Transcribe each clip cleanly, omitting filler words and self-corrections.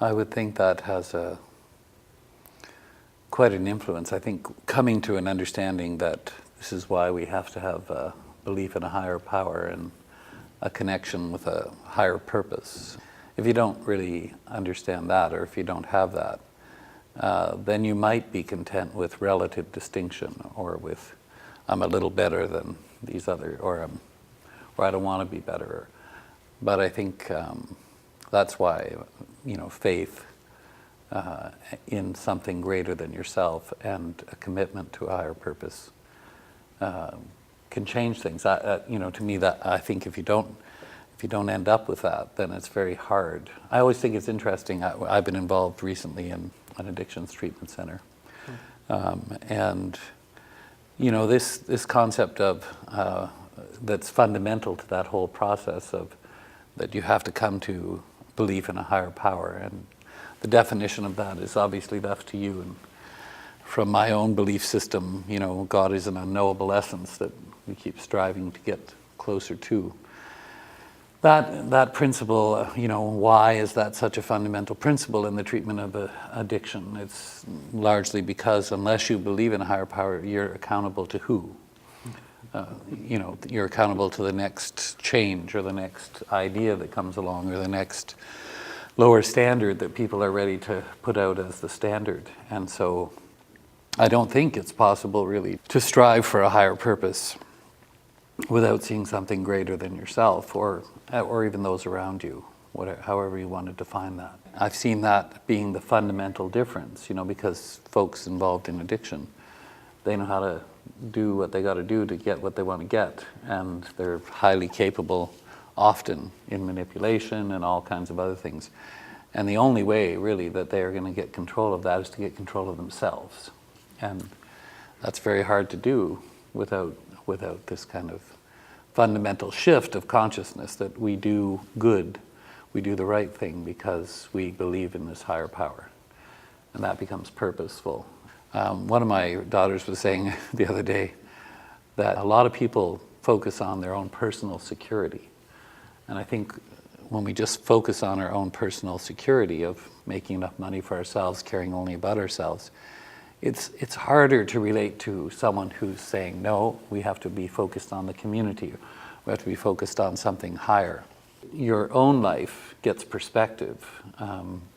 I would think that has quite an influence. I think coming to an understanding that this is why we have to have a belief in a higher power and a connection with a higher purpose. If you don't really understand that, or if you don't have that, then you might be content with relative distinction, or with I'm a little better than these other, or I don't want to be better. But I think that's why, faith in something greater than yourself and a commitment to a higher purpose can change things. To me, that I think if you don't end up with that, then it's very hard. I always think it's interesting. I've been involved recently in an addictions treatment center, and this concept of that's fundamental to that whole process of that you have to come to belief in a higher power, and the definition of that is obviously left to you. And from my own belief system, God is an unknowable essence that we keep striving to get closer to. That principle, why is that such a fundamental principle in the treatment of addiction? It's largely because unless you believe in a higher power, you're accountable to who? You're accountable to the next change, or the next idea that comes along, or the next lower standard that people are ready to put out as the standard. And so I don't think it's possible really to strive for a higher purpose without seeing something greater than yourself, or even those around you, however you want to define that. I've seen that being the fundamental difference, because folks involved in addiction, they know how to do what they got to do to get what they want to get, and they're highly capable often in manipulation and all kinds of other things. And the only way really that they are going to get control of that is to get control of themselves. And that's very hard to do without this kind of fundamental shift of consciousness that we do good, we do the right thing because we believe in this higher power. And that becomes purposeful. One of my daughters was saying the other day that a lot of people focus on their own personal security. And I think when we just focus on our own personal security of making enough money for ourselves, caring only about ourselves, it's harder to relate to someone who's saying, no, we have to be focused on the community. We have to be focused on something higher. Your own life gets perspective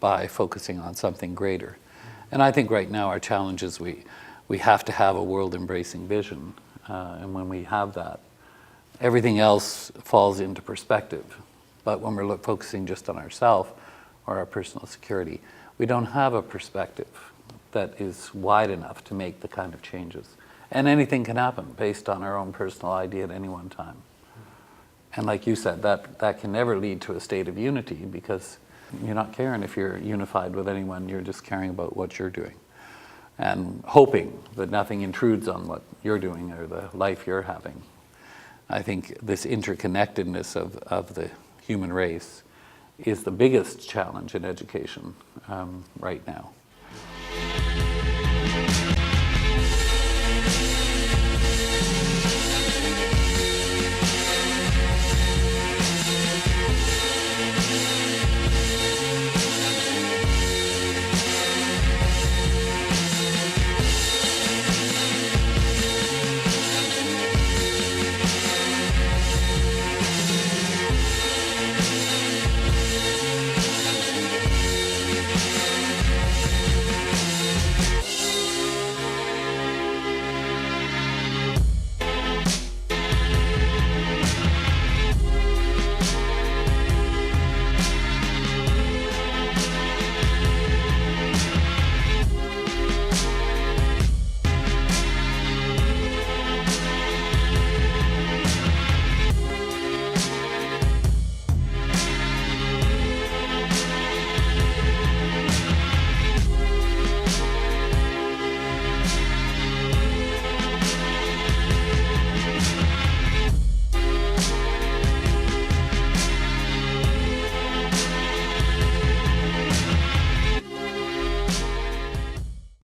by focusing on something greater. And I think right now our challenge is we have to have a world-embracing vision. And when we have that, everything else falls into perspective. But when we're focusing just on ourselves or our personal security, we don't have a perspective that is wide enough to make the kind of changes. And anything can happen based on our own personal idea at any one time. And like you said, that can never lead to a state of unity, because you're not caring if you're unified with anyone, you're just caring about what you're doing. And hoping that nothing intrudes on what you're doing or the life you're having. I think this interconnectedness of the human race is the biggest challenge in education right now.